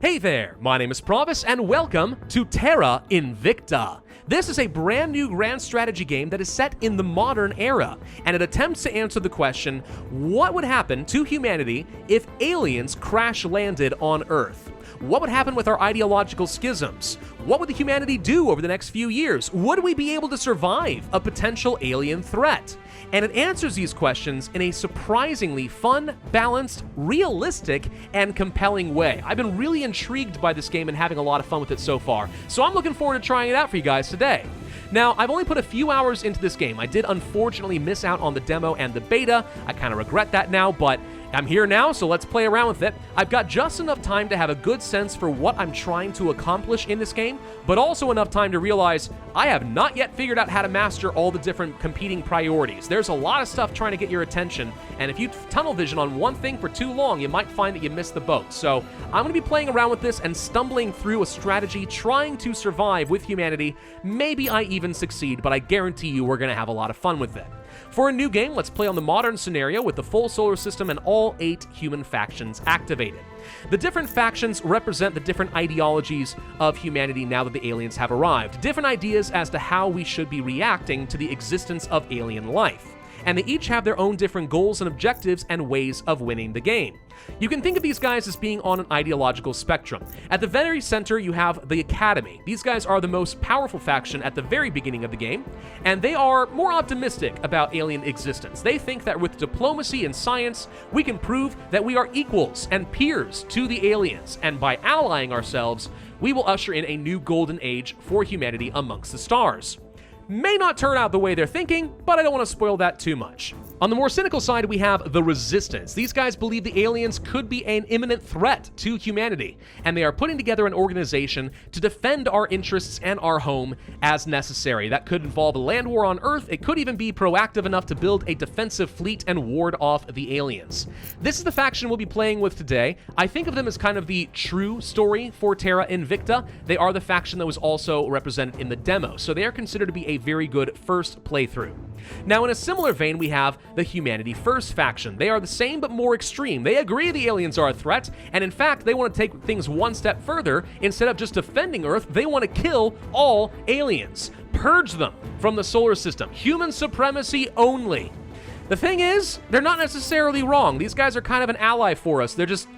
Hey there, my name is Pravus, and welcome to Terra Invicta. This is a brand new grand strategy game that is set in the modern era, and it attempts to answer the question, what would happen to humanity if aliens crash-landed on Earth? What would happen with our ideological schisms? What would humanity do over the next few years? Would we be able to survive a potential alien threat? And it answers these questions in a surprisingly fun, balanced, realistic, and compelling way. I've been really intrigued by this game and having a lot of fun with it so far, so I'm looking forward to trying it out for you guys today. Now, I've only put a few hours into this game. I did unfortunately miss out on the demo and the beta. I kind of regret that now, but I'm here now, so let's play around with it. I've got just enough time to have a good sense for what I'm trying to accomplish in this game, but also enough time to realize I have not yet figured out how to master all the different competing priorities. There's a lot of stuff trying to get your attention, and if you tunnel vision on one thing for too long, you might find that you miss the boat. So I'm going to be playing around with this and stumbling through a strategy, trying to survive with humanity. Maybe I even succeed, but I guarantee you we're going to have a lot of fun with it. For a new game, let's play on the modern scenario with the full solar system and all 8 human factions activated. The different factions represent the different ideologies of humanity now that the aliens have arrived, different ideas as to how we should be reacting to the existence of alien life. And they each have their own different goals and objectives and ways of winning the game. You can think of these guys as being on an ideological spectrum. At the very center, you have the Academy. These guys are the most powerful faction at the very beginning of the game, and they are more optimistic about alien existence. They think that with diplomacy and science, we can prove that we are equals and peers to the aliens, and by allying ourselves, we will usher in a new golden age for humanity amongst the stars. May not turn out the way they're thinking, but I don't want to spoil that too much. On the more cynical side, we have the Resistance. These guys believe the aliens could be an imminent threat to humanity, and they are putting together an organization to defend our interests and our home as necessary. That could involve a land war on Earth. It could even be proactive enough to build a defensive fleet and ward off the aliens. This is the faction we'll be playing with today. I think of them as kind of the true story for Terra Invicta. They are the faction that was also represented in the demo, so they are considered to be a very good first playthrough. Now, in a similar vein, we have the Humanity First faction. They are the same but more extreme. They agree the aliens are a threat, and in fact, they want to take things one step further. Instead of just defending Earth, they want to kill all aliens. Purge them from the solar system. Human supremacy only. The thing is, they're not necessarily wrong. These guys are kind of an ally for us. They're just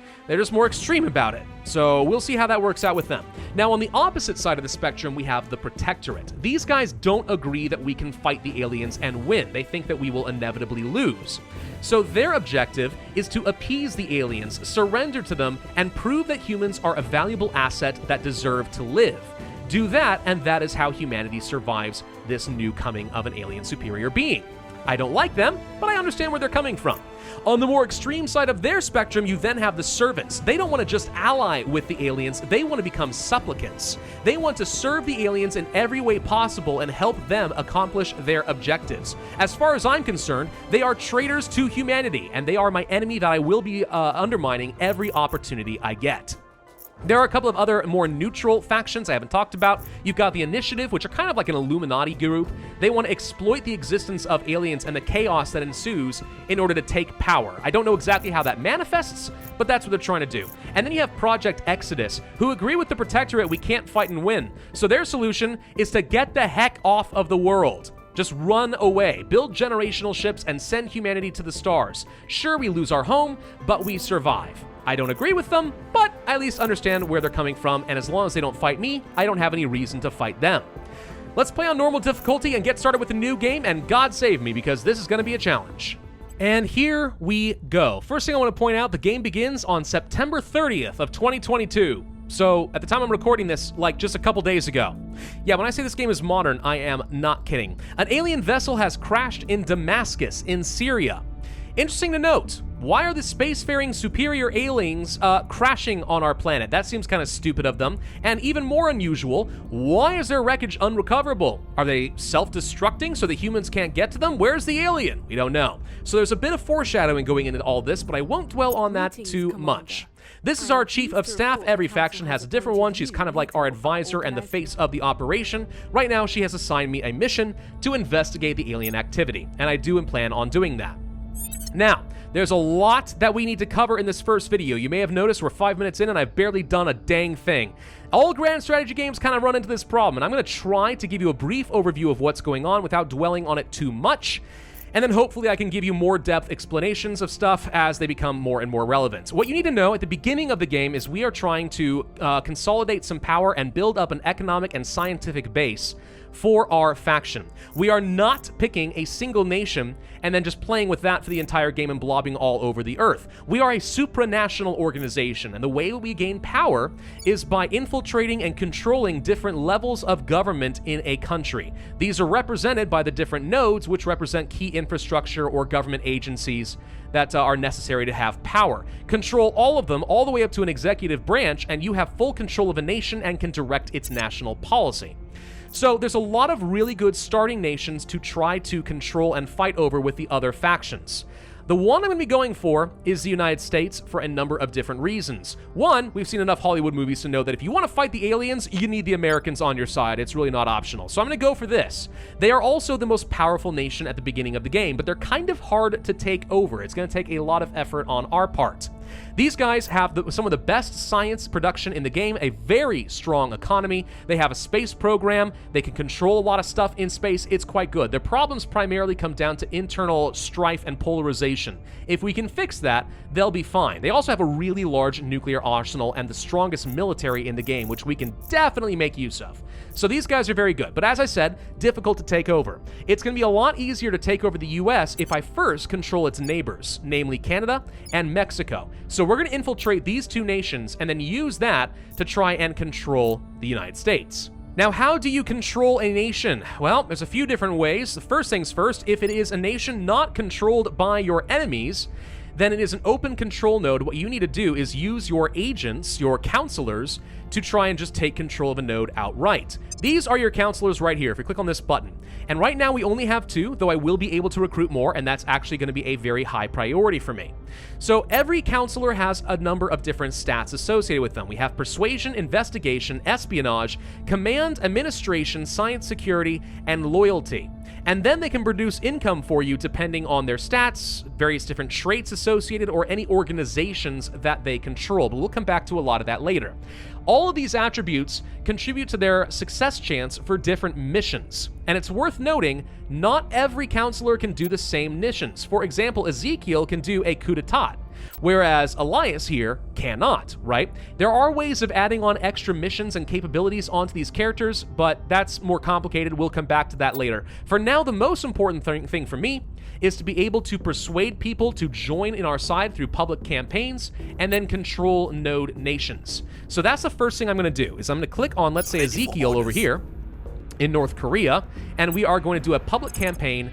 more extreme about it. So we'll see how that works out with them. Now, on the opposite side of the spectrum, we have the Protectorate. These guys don't agree that we can fight the aliens and win. They think that we will inevitably lose. So their objective is to appease the aliens, surrender to them, and prove that humans are a valuable asset that deserve to live. Do that, and that is how humanity survives this new coming of an alien superior being. I don't like them, but I understand where they're coming from. On the more extreme side of their spectrum, you then have the Servants. They don't want to just ally with the aliens, they want to become supplicants. They want to serve the aliens in every way possible and help them accomplish their objectives. As far as I'm concerned, they are traitors to humanity, and they are my enemy that I will be undermining every opportunity I get. There are a couple of other more neutral factions I haven't talked about. You've got the Initiative, which are kind of like an Illuminati group. They want to exploit the existence of aliens and the chaos that ensues in order to take power. I don't know exactly how that manifests, but that's what they're trying to do. And then you have Project Exodus, who agree with the Protectorate we can't fight and win. So their solution is to get the heck off of the world. Just run away, build generational ships, and send humanity to the stars. Sure, we lose our home, but we survive. I don't agree with them, but I at least understand where they're coming from, and as long as they don't fight me, I don't have any reason to fight them. Let's play on normal difficulty and get started with a new game, and God save me, because this is going to be a challenge. And here we go. First thing I want to point out, the game begins on September 30th of 2022. So, at the time I'm recording this, like just a couple days ago. Yeah, when I say this game is modern, I am not kidding. An alien vessel has crashed in Damascus, in Syria. Interesting to note, why are the spacefaring superior aliens crashing on our planet? That seems kind of stupid of them. And even more unusual, why is their wreckage unrecoverable? Are they self-destructing so the humans can't get to them? Where's the alien? We don't know. So there's a bit of foreshadowing going into all this, but I won't dwell on that too much. This is our chief of staff. Every faction has a different one. She's kind of like our advisor and the face of the operation. Right now, she has assigned me a mission to investigate the alien activity, and I do plan on doing that. Now, There's a lot that we need to cover in this first video. You may have noticed we're 5 minutes in and I've barely done a dang thing. All grand strategy games kind of run into this problem, and I'm going to try to give you a brief overview of what's going on without dwelling on it too much. And then hopefully I can give you more depth explanations of stuff as they become more and more relevant. What you need to know at the beginning of the game is we are trying to consolidate some power and build up an economic and scientific base for our faction. We are not picking a single nation and then just playing with that for the entire game and blobbing all over the earth. We are a supranational organization, and the way we gain power is by infiltrating and controlling different levels of government in a country. These are represented by the different nodes, which represent key infrastructure or government agencies that are necessary to have power. Control all of them all the way up to an executive branch, and you have full control of a nation and can direct its national policy. So there's a lot of really good starting nations to try to control and fight over with the other factions. The one I'm going to be going for is the United States for a number of different reasons. One, we've seen enough Hollywood movies to know that if you want to fight the aliens, you need the Americans on your side. It's really not optional. So I'm going to go for this. They are also the most powerful nation at the beginning of the game, but they're kind of hard to take over. It's going to take a lot of effort on our part. These guys have some of the best science production in the game, a very strong economy. They have a space program. They can control a lot of stuff in space. It's quite good. Their problems primarily come down to internal strife and polarization. If we can fix that, they'll be fine. They also have a really large nuclear arsenal and the strongest military in the game, which we can definitely make use of. So these guys are very good, but as I said, difficult to take over. It's going to be a lot easier to take over the US if I first control its neighbors, namely Canada and Mexico. So we're going to infiltrate these two nations and then use that to try and control the United States. Now, how do you control a nation? Well, there's a few different ways. The first things first, if it is a nation not controlled by your enemies, then it is an open control node. What you need to do is use your agents, your counselors, to try and just take control of a node outright. These are your counselors right here, if you click on this button. And right now we only have 2, though I will be able to recruit more, and that's actually going to be a very high priority for me. So every counselor has a number of different stats associated with them. We have persuasion, investigation, espionage, command, administration, science, security, and loyalty. And then they can produce income for you depending on their stats, various different traits associated, or any organizations that they control. But we'll come back to a lot of that later. All of these attributes contribute to their success chance for different missions. And it's worth noting, not every counselor can do the same missions. For example, Ezekiel can do a coup d'etat, whereas Elias here cannot, right? There are ways of adding on extra missions and capabilities onto these characters, but that's more complicated. We'll come back to that later. For now, the most important thing for me is to be able to persuade people to join in our side through public campaigns and then control node nations. So that's the first thing I'm going to do, is I'm going to click on, let's say, Ezekiel over here in North Korea, and we are going to do a public campaign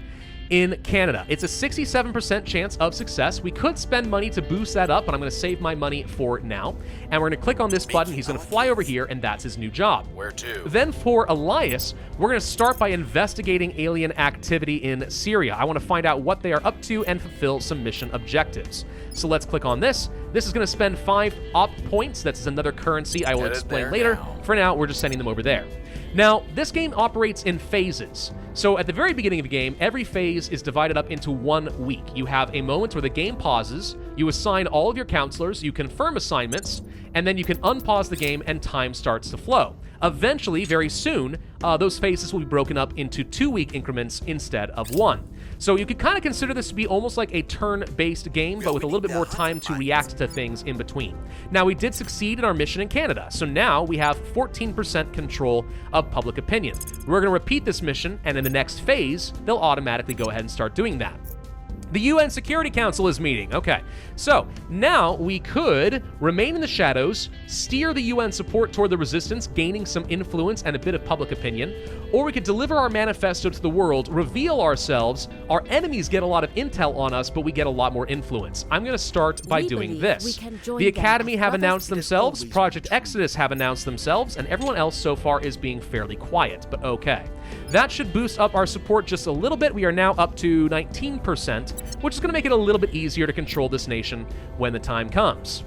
in Canada. It's a 67% chance of success. We could spend money to boost that up, but I'm going to save my money for now. And we're going to click on this button. He's going to fly over here, and that's his new job. Where to? Then for Elias, we're going to start by investigating alien activity in Syria. I want to find out what they are up to and fulfill some mission objectives. So let's click on this. This is going to spend 5 op points. That's another currency I will explain later. For now, we're just sending them over there. Now, this game operates in phases. So at the very beginning of the game, every phase is divided up into 1 week. You have a moment where the game pauses, you assign all of your counselors, you confirm assignments, and then you can unpause the game and time starts to flow. Eventually, very soon, those phases will be broken up into 2-week increments instead of 1. So you could kind of consider this to be almost like a turn-based game, but with a little bit more time to react to things in between. Now, we did succeed in our mission in Canada, so now we have 14% control of public opinion. We're going to repeat this mission, and in the next phase, they'll automatically go ahead and start doing that. The UN Security Council is meeting. Okay, so now we could remain in the shadows, steer the UN support toward the resistance, gaining some influence and a bit of public opinion, or we could deliver our manifesto to the world, reveal ourselves, our enemies get a lot of intel on us, but we get a lot more influence. I'm going to start by doing this. The Academy have announced themselves, Project Exodus have announced themselves, and everyone else so far is being fairly quiet, but okay. That should boost up our support just a little bit. We are now up to 19%, which is going to make it a little bit easier to control this nation when the time comes.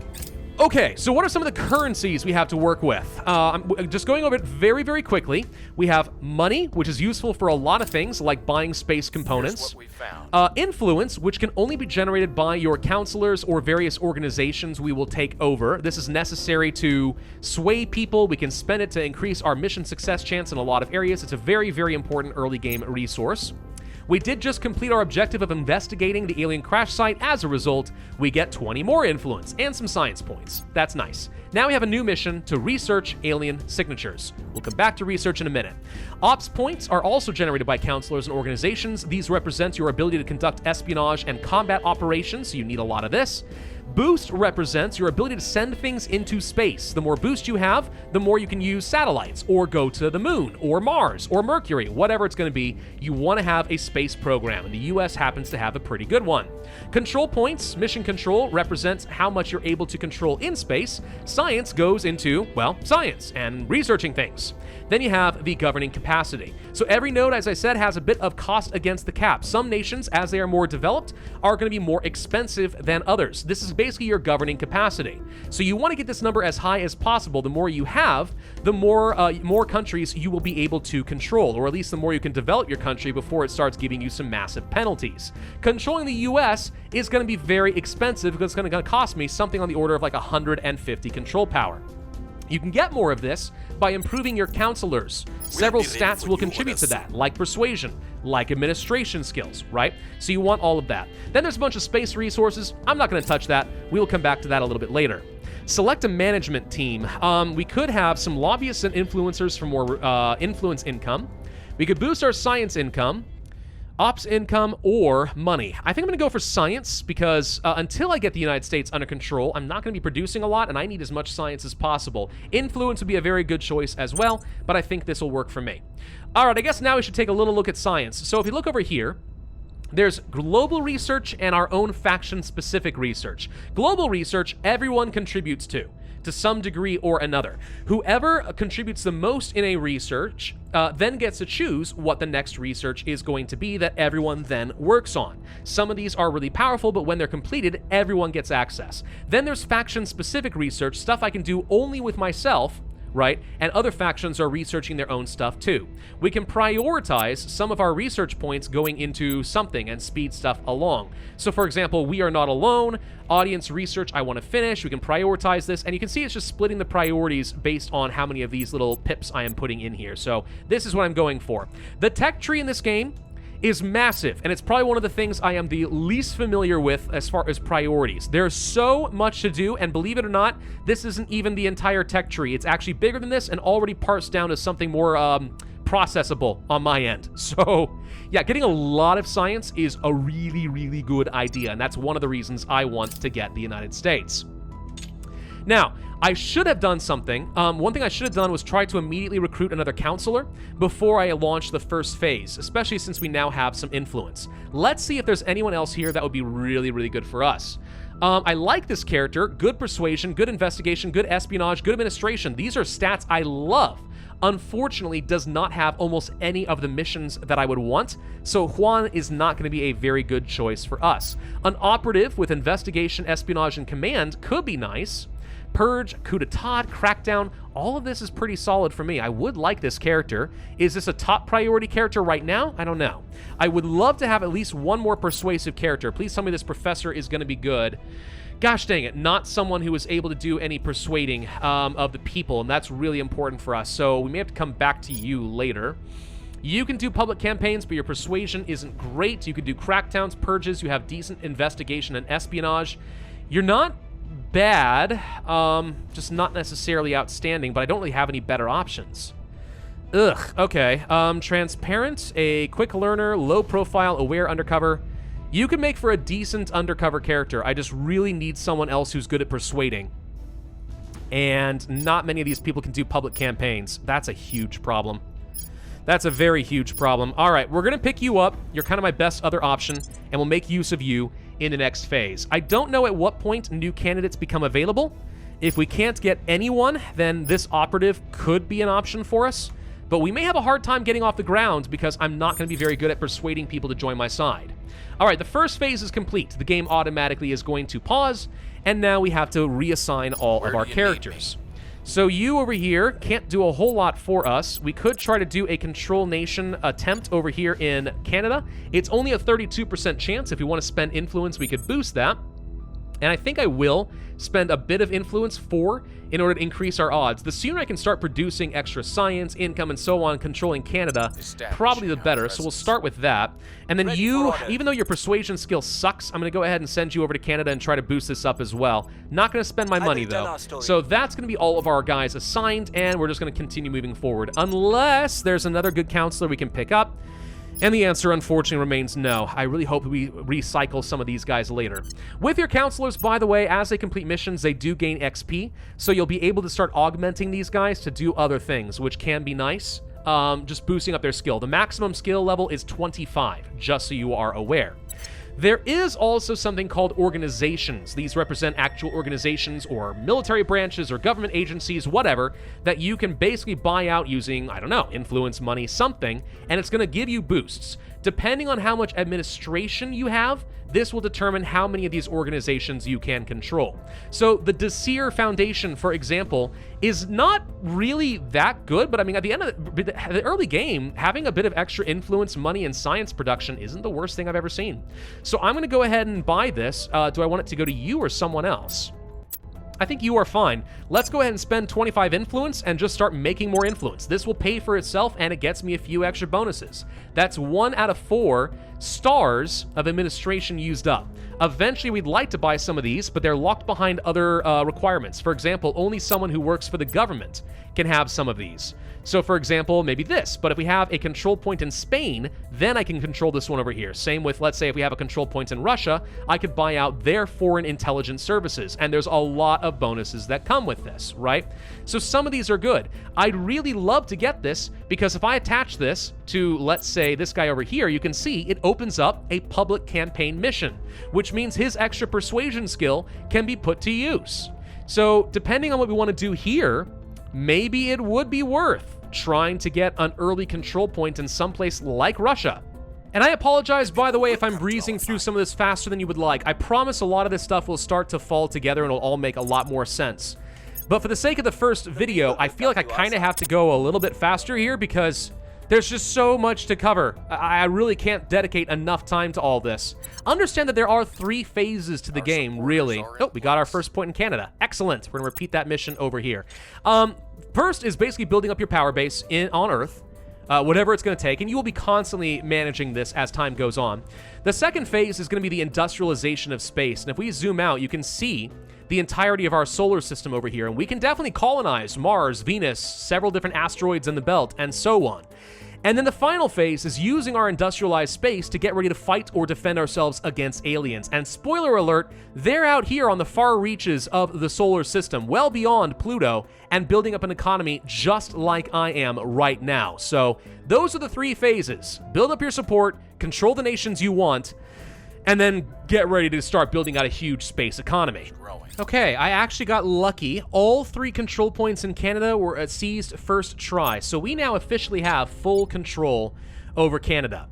Okay, so what are some of the currencies we have to work with? I'm just going over it very, very quickly. We have money, which is useful for a lot of things, like buying space components. Here's what we found. Influence, which can only be generated by your counselors or various organizations we will take over. This is necessary to sway people. We can spend it to increase our mission success chance in a lot of areas. It's a very, very important early game resource. We did just complete our objective of investigating the alien crash site. As a result, we get 20 more influence and some science points. That's nice. Now we have a new mission to research alien signatures. We'll come back to research in a minute. Ops points are also generated by counselors and organizations. These represent your ability to conduct espionage and combat operations, so you need a lot of this. Boost represents your ability to send things into space. The more boost you have, the more you can use satellites, or go to the moon, or Mars, or Mercury, whatever it's going to be. You want to have a space program, and the US happens to have a pretty good one. Control points, mission control, represents how much you're able to control in space. Science goes into, well, science and researching things. Then you have the governing capacity. So every node, as I said, has a bit of cost against the cap. Some nations, as they are more developed, are going to be more expensive than others. This is basically your governing capacity. So you want to get this number as high as possible. The more you have, the more countries you will be able to control, or at least the more you can develop your country before it starts giving you some massive penalties. Controlling the US is going to be very expensive because it's going to cost me something on the order of like 150 control power. You can get more of this by improving your counselors. Several stats will contribute to that, like persuasion, like administration skills, right? So you want all of that. Then there's a bunch of space resources. I'm not going to touch that. We will come back to that a little bit later. Select a management team. We could have some lobbyists and influencers for more influence income. We could boost our science income, ops income, or money. I think I'm going to go for science because until I get the United States under control, I'm not going to be producing a lot, and I need as much science as possible. Influence would be a very good choice as well, but I think this will work for me. All right, I guess now we should take a little look at science. So if you look over here, there's global research and our own faction-specific research. Global research, everyone contributes to some degree or another. Whoever contributes the most in a research then gets to choose what the next research is going to be that everyone then works on. Some of these are really powerful, but when they're completed, everyone gets access. Then there's faction-specific research, stuff I can do only with myself, right? And other factions are researching their own stuff too. We can prioritize some of our research points going into something and speed stuff along. So for example, we are not alone. Audience research I want to finish. We can prioritize this, and you can see it's just splitting the priorities based on how many of these little pips I am putting in here. So this is what I'm going for. The tech tree in this game is massive, and it's probably one of the things I am the least familiar with as far as priorities. There's so much to do, and believe it or not, this isn't even the entire tech tree. It's actually bigger than this and already parsed down to something more processable on my end. So yeah, getting a lot of science is a really, really good idea, and that's one of the reasons I want to get the United States. Now, I should have done something. One thing I should have done was try to immediately recruit another counselor before I launch the first phase, especially since we now have some influence. Let's see if there's anyone else here that would be really, really good for us. I like this character. Good persuasion, good investigation, good espionage, good administration. These are stats I love. Unfortunately, does not have almost any of the missions that I would want, so Juan is not going to be a very good choice for us. An operative with investigation, espionage, and command could be nice. Purge, coup d'etat, crackdown, all of this is pretty solid for me. I would like this character. Is this a top priority character right now? I don't know. I would love to have at least one more persuasive character. Please tell me this professor is going to be good. Gosh dang it, not someone who is able to do any persuading of the people, and that's really important for us, so we may have to come back to you later. You can do public campaigns, but your persuasion isn't great. You can do crackdowns, purges, you have decent investigation and espionage. You're not bad, just not necessarily outstanding, but I don't really have any better options. Ugh, okay. Transparent, a quick learner, low profile, aware undercover. You can make for a decent undercover character. I just really need someone else who's good at persuading. And not many of these people can do public campaigns. That's a huge problem. That's a very huge problem. All right, we're going to pick you up. You're kind of my best other option, and we'll make use of you in the next phase. I don't know at what point new candidates become available. If we can't get anyone, then this operative could be an option for us. But we may have a hard time getting off the ground because I'm not going to be very good at persuading people to join my side. All right, the first phase is complete. The game automatically is going to pause, and now we have to reassign all of our characters. So you over here can't do a whole lot for us. We could try to do a control nation attempt over here in Canada. It's only a 32% chance. If we want to spend influence, we could boost that. And I think I will spend a bit of influence in order to increase our odds. The sooner I can start producing extra science, income, and so on, controlling Canada, probably the better. So we'll start with that. And then you, even though your persuasion skill sucks, I'm going to go ahead and send you over to Canada and try to boost this up as well. Not going to spend my money, though. So that's going to be all of our guys assigned, and we're just going to continue moving forward. Unless there's another good counselor we can pick up. And the answer, unfortunately, remains no. I really hope we recycle some of these guys later. With your counselors, by the way, as they complete missions, they do gain XP, so you'll be able to start augmenting these guys to do other things, which can be nice, just boosting up their skill. The maximum skill level is 25, just so you are aware. There is also something called organizations. These represent actual organizations or military branches or government agencies, whatever, that you can basically buy out using, I don't know, influence, money, something, and it's going to give you boosts. Depending on how much administration you have, this will determine how many of these organizations you can control. So the Desir Foundation, for example, is not really that good, but I mean, at the end of the early game, having a bit of extra influence, money, and science production isn't the worst thing I've ever seen. So I'm going to go ahead and buy this. Do I want it to go to you or someone else? I think you are fine. Let's go ahead and spend 25 influence and just start making more influence. This will pay for itself, and it gets me a few extra bonuses. That's 1 out of 4 stars of administration used up. Eventually, we'd like to buy some of these, but they're locked behind other requirements. For example, only someone who works for the government can have some of these. So for example, maybe this, but if we have a control point in Spain, then I can control this one over here. Same with, let's say, if we have a control point in Russia, I could buy out their foreign intelligence services, and there's a lot of bonuses that come with this, right? So some of these are good. I'd really love to get this, because if I attach this to, let's say, this guy over here, you can see it opens up a public campaign mission, which means his extra persuasion skill can be put to use. So depending on what we want to do here, maybe it would be worth trying to get an early control point in someplace like Russia. And I apologize, by the way, if I'm breezing through some of this faster than you would like. I promise a lot of this stuff will start to fall together and it'll all make a lot more sense. But for the sake of the first video, I feel like I kind of have to go a little bit faster here because there's just so much to cover. I really can't dedicate enough time to all this. Understand that there are 3 phases to the game, really. Oh, we got our first point in Canada. Excellent. We're going to repeat that mission over here. First is basically building up your power base on Earth, whatever it's going to take, and you will be constantly managing this as time goes on. The second phase is going to be the industrialization of space, and if we zoom out, you can see the entirety of our solar system over here, and we can definitely colonize Mars, Venus, several different asteroids in the belt, and so on. And then the final phase is using our industrialized space to get ready to fight or defend ourselves against aliens. And spoiler alert, they're out here on the far reaches of the solar system, well beyond Pluto, and building up an economy just like I am right now. So those are the 3 phases. Build up your support, control the nations you want, and then get ready to start building out a huge space economy. Okay, I actually got lucky. All 3 control points in Canada were seized first try, so we now officially have full control over Canada.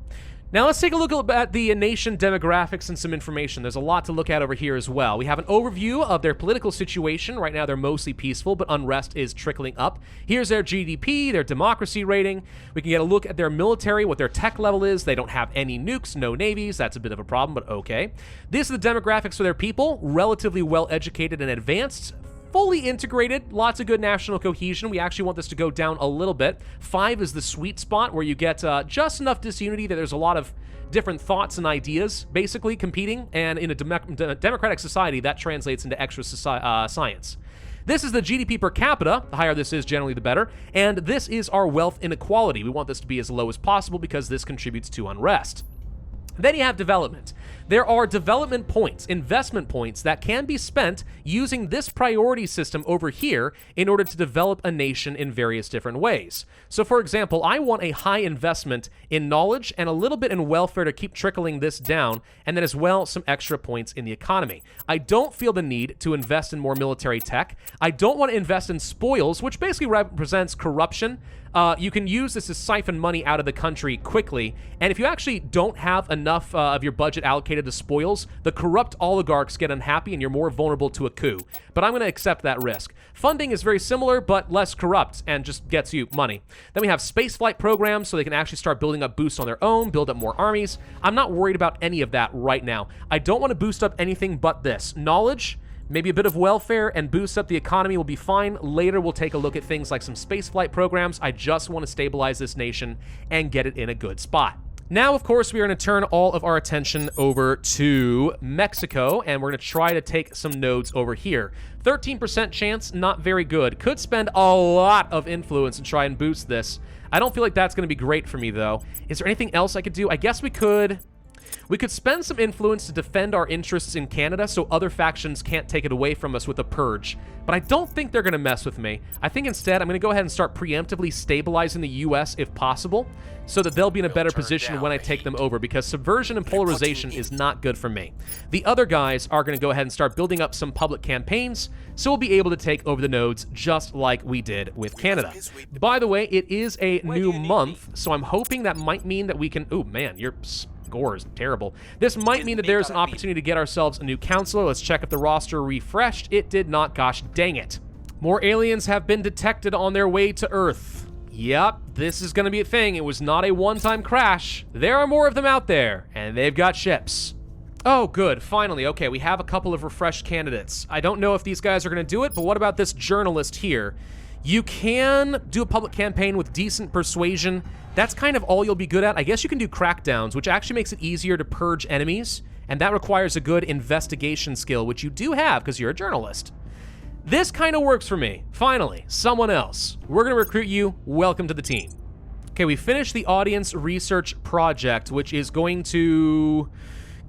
Now let's take a look at the nation demographics and some information. There's a lot to look at over here as well. We have an overview of their political situation. Right now they're mostly peaceful, but unrest is trickling up. Here's their GDP, their democracy rating. We can get a look at their military, what their tech level is. They don't have any nukes, no navies. That's a bit of a problem, but okay. These are the demographics for their people. Relatively well-educated and advanced. Fully integrated, lots of good national cohesion. We actually want this to go down a little bit. 5 is the sweet spot where you get just enough disunity that there's a lot of different thoughts and ideas basically competing, and in a democratic society that translates into extra science. This is the GDP per capita. The higher this is, generally the better. And this is our wealth inequality. We want this to be as low as possible because this contributes to unrest. Then you have development. There are development points, investment points, that can be spent using this priority system over here in order to develop a nation in various different ways. So for example, I want a high investment in knowledge and a little bit in welfare to keep trickling this down, and then as well some extra points in the economy. I don't feel the need to invest in more military tech. I don't want to invest in spoils, which basically represents corruption. You can use this to siphon money out of the country quickly, and if you actually don't have enough enough of your budget allocated to spoils, the corrupt oligarchs get unhappy and you're more vulnerable to a coup. But I'm going to accept that risk. Funding is very similar, but less corrupt and just gets you money. Then we have spaceflight programs, so they can actually start building up boosts on their own, build up more armies. I'm not worried about any of that right now. I don't want to boost up anything but this. Knowledge, maybe a bit of welfare, and boost up the economy will be fine. Later, we'll take a look at things like some spaceflight programs. I just want to stabilize this nation and get it in a good spot. Now, of course, we are going to turn all of our attention over to Mexico, and we're going to try to take some nodes over here. 13% chance, not very good. Could spend a lot of influence and try and boost this. I don't feel like that's going to be great for me, though. Is there anything else I could do? I guess we could spend some influence to defend our interests in Canada so other factions can't take it away from us with a purge. But I don't think they're going to mess with me. I think instead I'm going to go ahead and start preemptively stabilizing the US if possible, so that they'll be in a better position when I take them over, because subversion and polarization is not good for me. The other guys are going to go ahead and start building up some public campaigns, so we'll be able to take over the nodes just like we did with Canada. By the way, it is a new month, so I'm hoping that might mean that we can... Ooh, man, your score is terrible. This might mean that there's an opportunity to get ourselves a new counselor. Let's check if the roster refreshed. It did not. Gosh dang it. More aliens have been detected on their way to Earth. Yep, this is going to be a thing. It was not a one-time crash. There are more of them out there, and they've got ships. Oh, good. Finally. Okay, we have a couple of refreshed candidates. I don't know if these guys are going to do it, but what about this journalist here? You can do a public campaign with decent persuasion. That's kind of all you'll be good at. I guess you can do crackdowns, which actually makes it easier to purge enemies, and that requires a good investigation skill, which you do have because you're a journalist. This kind of works for me. Finally, someone else. We're going to recruit you. Welcome to the team. Okay, we finished the audience research project, which is going to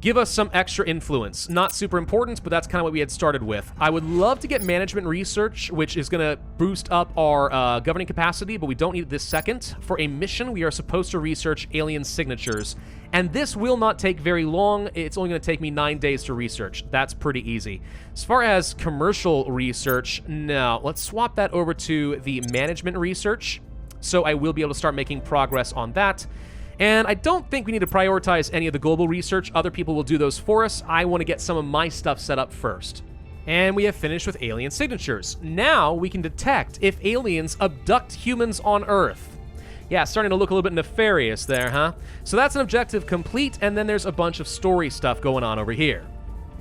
give us some extra influence. Not super important, but that's kind of what we had started with. I would love to get management research, which is going to boost up our governing capacity, but we don't need it this second. For a mission, we are supposed to research alien signatures, and this will not take very long. It's only going to take me 9 days to research. That's pretty easy. As far as commercial research, no. Let's swap that over to the management research, so I will be able to start making progress on that. And I don't think we need to prioritize any of the global research. Other people will do those for us. I want to get some of my stuff set up first. And we have finished with alien signatures. Now we can detect if aliens abduct humans on Earth. Yeah, starting to look a little bit nefarious there, huh? So that's an objective complete, and then there's a bunch of story stuff going on over here.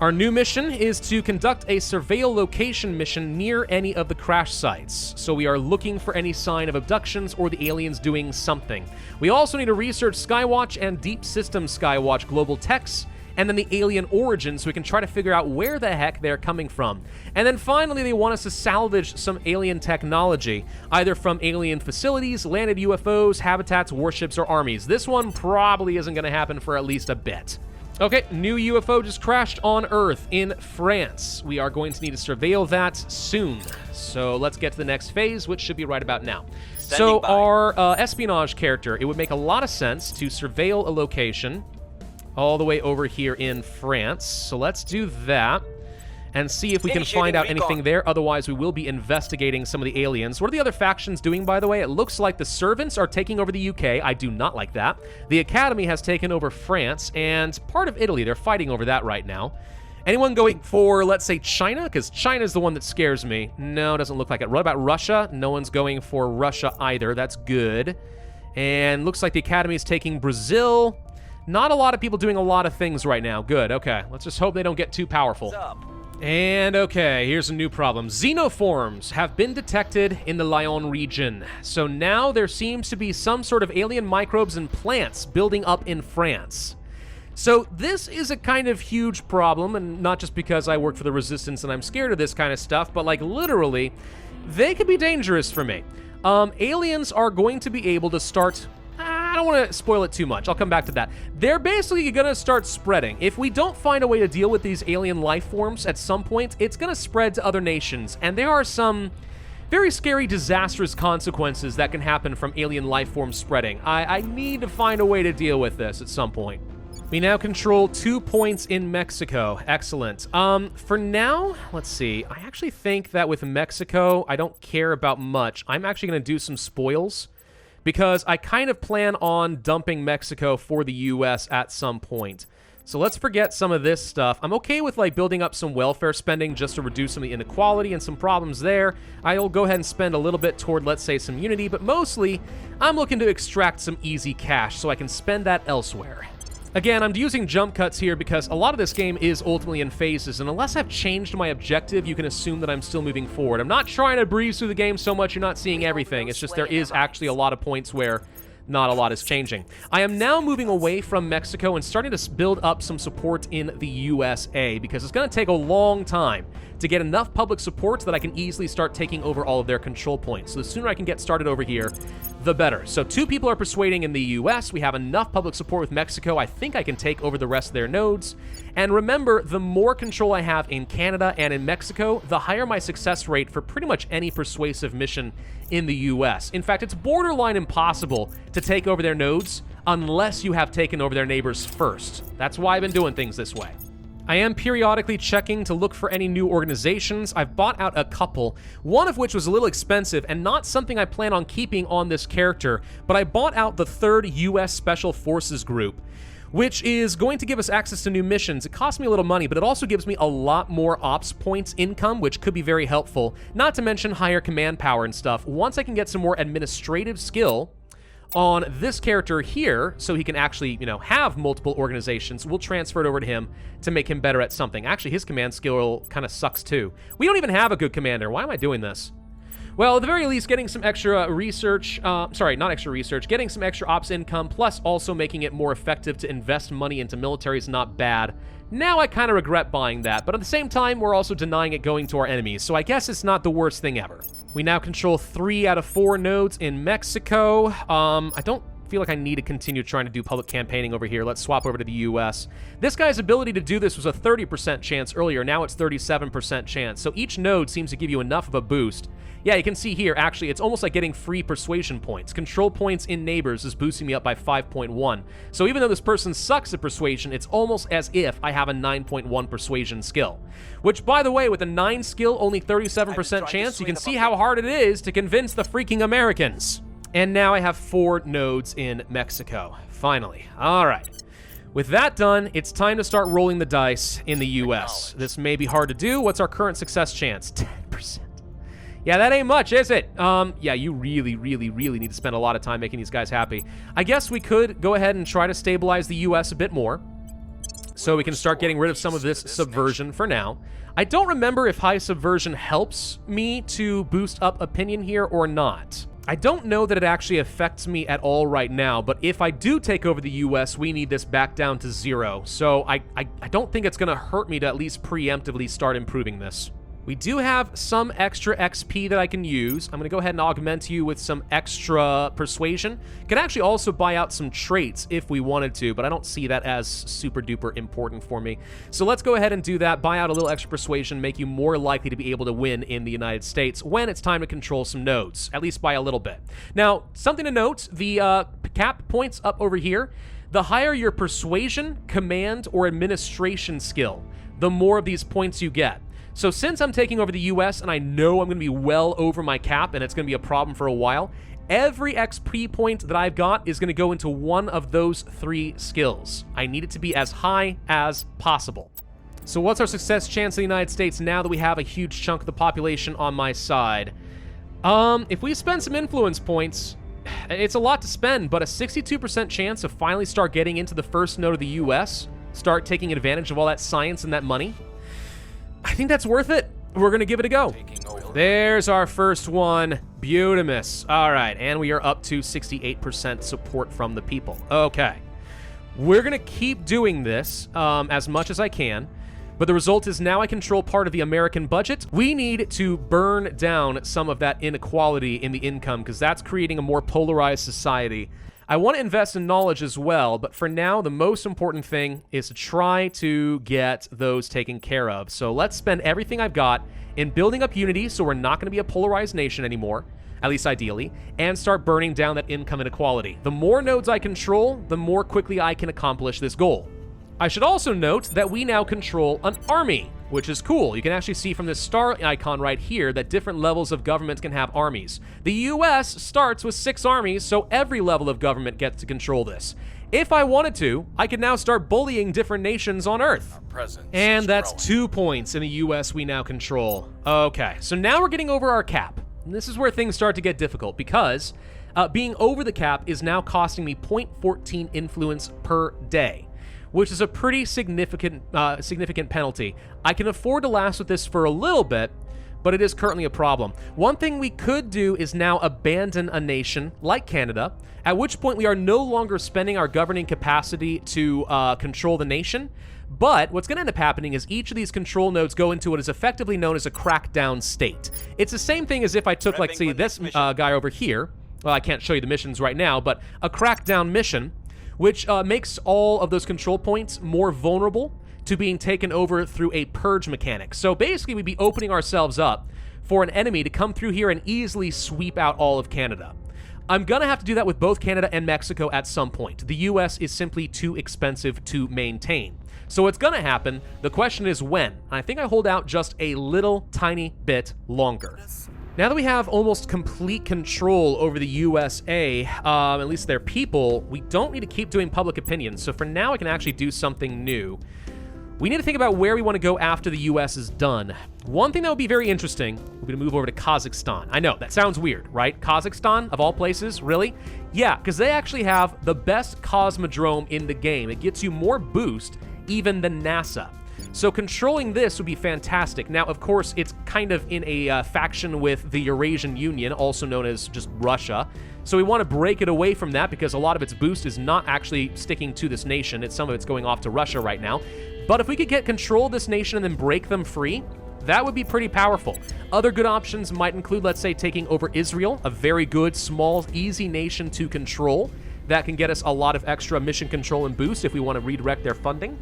Our new mission is to conduct a surveil location mission near any of the crash sites. So we are looking for any sign of abductions or the aliens doing something. We also need to research Skywatch and Deep System Skywatch global techs, and then the alien origin, so we can try to figure out where the heck they're coming from. And then finally, they want us to salvage some alien technology, either from alien facilities, landed UFOs, habitats, warships, or armies. This one probably isn't going to happen for at least a bit. Okay, new UFO just crashed on Earth in France. We are going to need to surveil that soon. So let's get to the next phase, which should be right about now. So our espionage character, it would make a lot of sense to surveil a location all the way over here in France. So let's do that and see if we can find out anything there. Otherwise, we will be investigating some of the aliens. What are the other factions doing, by the way? It looks like the Servants are taking over the UK. I do not like that. The Academy has taken over France, and part of Italy. They're fighting over that right now. Anyone going for, let's say, China? Because China's the one that scares me. No, it doesn't look like it. What about Russia? No one's going for Russia either. That's good. And looks like the Academy is taking Brazil. Not a lot of people doing a lot of things right now. Good, okay. Let's just hope they don't get too powerful. What's up? And okay, here's a new problem. Xenoforms have been detected in the Lyon region. So now there seems to be some sort of alien microbes and plants building up in France. So this is a kind of huge problem, and not just because I work for the Resistance and I'm scared of this kind of stuff, but like literally, they could be dangerous for me. Aliens are going to be able to start... I don't want to spoil it too much. I'll come back to that. They're basically going to start spreading. If we don't find a way to deal with these alien life forms at some point, it's going to spread to other nations. And there are some very scary, disastrous consequences that can happen from alien life forms spreading. I need to find a way to deal with this at some point. We now control 2 points in Mexico. Excellent. For now, let's see. I actually think that with Mexico, I don't care about much. I'm actually going to do some spoils, because I kind of plan on dumping Mexico for the US at some point. So let's forget some of this stuff. I'm okay with like building up some welfare spending just to reduce some of the inequality and some problems there. I'll go ahead and spend a little bit toward, let's say, some unity, but mostly I'm looking to extract some easy cash so I can spend that elsewhere. Again, I'm using jump cuts here because a lot of this game is ultimately in phases, and unless I've changed my objective, you can assume that I'm still moving forward. I'm not trying to breeze through the game so much you're not seeing everything. It's just there is actually a lot of points where not a lot is changing. I am now moving away from Mexico and starting to build up some support in the USA because it's going to take a long time to get enough public support that I can easily start taking over all of their control points. So the sooner I can get started over here, the better. So 2 people are persuading in the US. We have enough public support with Mexico. I think I can take over the rest of their nodes. And remember, the more control I have in Canada and in Mexico, the higher my success rate for pretty much any persuasive mission in the US. In fact, it's borderline impossible to take over their nodes unless you have taken over their neighbors first. That's why I've been doing things this way. I am periodically checking to look for any new organizations. I've bought out a couple, one of which was a little expensive and not something I plan on keeping on this character, but I bought out the 3rd US Special Forces Group, which is going to give us access to new missions. It costs me a little money, but it also gives me a lot more ops points income, which could be very helpful, not to mention higher command power and stuff. Once I can get some more administrative skill on this character here, so he can actually, have multiple organizations, we'll transfer it over to him to make him better at something. Actually, his command skill kind of sucks too. We don't even have a good commander. Why am I doing this? Well, at the very least, getting some extra research, getting some extra ops income, plus also making it more effective to invest money into military is not bad. Now I kind of regret buying that, but at the same time, we're also denying it going to our enemies, so I guess it's not the worst thing ever. We now control 3 out of 4 nodes in Mexico. I don't feel like I need to continue trying to do public campaigning over here. Let's swap over to the US. This guy's ability to do this was a 30% chance earlier. Now it's 37% chance. So each node seems to give you enough of a boost. Yeah, you can see here, actually, it's almost like getting free persuasion points. Control points in neighbors is boosting me up by 5.1. So even though this person sucks at persuasion, it's almost as if I have a 9.1 persuasion skill. Which, by the way, with a 9 skill, only 37% chance, you can see how hard it is to convince the freaking Americans. And now I have 4 nodes in Mexico. Finally. All right. With that done, it's time to start rolling the dice in the US. This may be hard to do. What's our current success chance? 10%. Yeah, that ain't much, is it? Yeah, you really need to spend a lot of time making these guys happy. I guess we could go ahead and try to stabilize the US a bit more, so we can start getting rid of some of this subversion for now. I don't remember if high subversion helps me to boost up opinion here or not. I don't know that it actually affects me at all right now, but if I do take over the US, we need this back down to 0. So I don't think it's going to hurt me to at least preemptively start improving this. We do have some extra XP that I can use. I'm going to go ahead and augment you with some extra persuasion. Could actually also buy out some traits if we wanted to, but I don't see that as super duper important for me. So let's go ahead and do that. Buy out a little extra persuasion, make you more likely to be able to win in the United States when it's time to control some nodes, at least by a little bit. Now, something to note, the cap points up over here. The higher your persuasion, command, or administration skill, the more of these points you get. So since I'm taking over the US and I know I'm going to be well over my cap and it's going to be a problem for a while, every XP point that I've got is going to go into one of those 3 skills. I need it to be as high as possible. So what's our success chance in the United States now that we have a huge chunk of the population on my side? If we spend some influence points, it's a lot to spend, but a 62% chance to finally start getting into the first node of the US, start taking advantage of all that science and that money. I think that's worth it. We're going to give it a go. There's our first one. Beautimus. All right, and we are up to 68% support from the people. Okay. We're going to keep doing this as much as I can, but the result is now I control part of the American budget. We need to burn down some of that inequality in the income because that's creating a more polarized society. I want to invest in knowledge as well, but for now, the most important thing is to try to get those taken care of. So let's spend everything I've got in building up unity so we're not going to be a polarized nation anymore, at least ideally, and start burning down that income inequality. The more nodes I control, the more quickly I can accomplish this goal. I should also note that we now control an army, which is cool. You can actually see from this star icon right here that different levels of government can have armies. The US starts with 6 armies, so every level of government gets to control this. If I wanted to, I could now start bullying different nations on Earth. And that's 2 points in the US we now control. Okay, so now we're getting over our cap. And this is where things start to get difficult because being over the cap is now costing me 0.14 influence per day, which is a pretty significant penalty. I can afford to last with this for a little bit, but it is currently a problem. One thing we could do is now abandon a nation like Canada, at which point we are no longer spending our governing capacity to control the nation. But what's going to end up happening is each of these control nodes go into what is effectively known as a crackdown state. It's the same thing as if I took, like, say, this guy over here. Well, I can't show you the missions right now, but a crackdown mission, which makes all of those control points more vulnerable to being taken over through a purge mechanic. So basically, we'd be opening ourselves up for an enemy to come through here and easily sweep out all of Canada. I'm gonna have to do that with both Canada and Mexico at some point. The US is simply too expensive to maintain. So it's gonna happen. The question is when. I think I hold out just a little tiny bit longer. Now that we have almost complete control over the USA, at least their people, we don't need to keep doing public opinion. So for now, I can actually do something new. We need to think about where we want to go after the US is done. One thing that would be very interesting, we're going to move over to Kazakhstan. I know, that sounds weird, right? Kazakhstan, of all places, really? Yeah, because they actually have the best cosmodrome in the game. It gets you more boost even than NASA. So controlling this would be fantastic. Now, of course, it's kind of in a faction with the Eurasian Union, also known as just Russia. So we want to break it away from that because a lot of its boost is not actually sticking to this nation. Some of it's going off to Russia right now. But if we could get control of this nation and then break them free, that would be pretty powerful. Other good options might include, let's say, taking over Israel, a very good, small, easy nation to control. That can get us a lot of extra mission control and boost if we want to redirect their funding.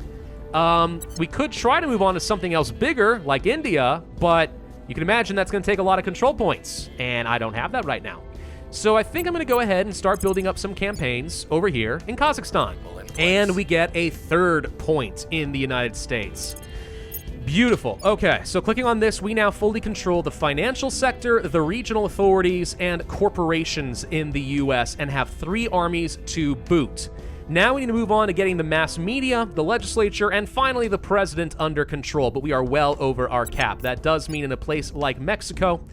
We could try to move on to something else bigger, like India, but you can imagine that's going to take a lot of control points, and I don't have that right now. So I think I'm going to go ahead and start building up some campaigns over here in Kazakhstan. And we get a 3rd point in the United States. Beautiful. Okay, so clicking on this, we now fully control the financial sector, the regional authorities, and corporations in the US, and have 3 armies to boot. Now we need to move on to getting the mass media, the legislature, and finally the president under control, but we are well over our cap. That does mean in a place like Mexico,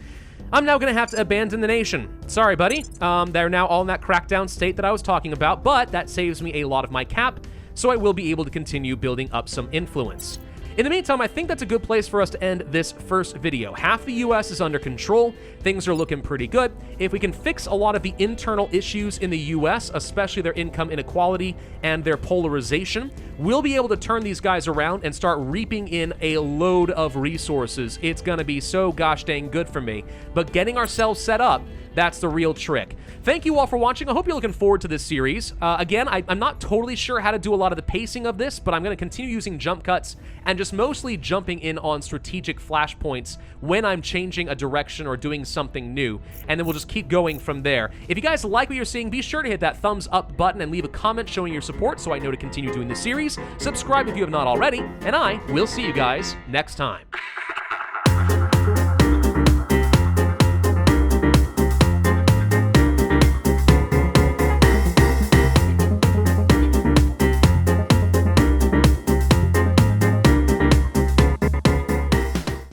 I'm now going to have to abandon the nation. Sorry, buddy. They're now all in that crackdown state that I was talking about, but that saves me a lot of my cap, so I will be able to continue building up some influence. In the meantime, I think that's a good place for us to end this first video. Half the US is under control. Things are looking pretty good. If we can fix a lot of the internal issues in the US, especially their income inequality and their polarization, we'll be able to turn these guys around and start reaping in a load of resources. It's gonna be so gosh dang good for me. But getting ourselves set up, that's the real trick. Thank you all for watching. I hope you're looking forward to this series. Again, I'm not totally sure how to do a lot of the pacing of this, but I'm going to continue using jump cuts and just mostly jumping in on strategic flashpoints when I'm changing a direction or doing something new, and then we'll just keep going from there. If you guys like what you're seeing, be sure to hit that thumbs up button and leave a comment showing your support so I know to continue doing this series. Subscribe if you have not already, and I will see you guys next time.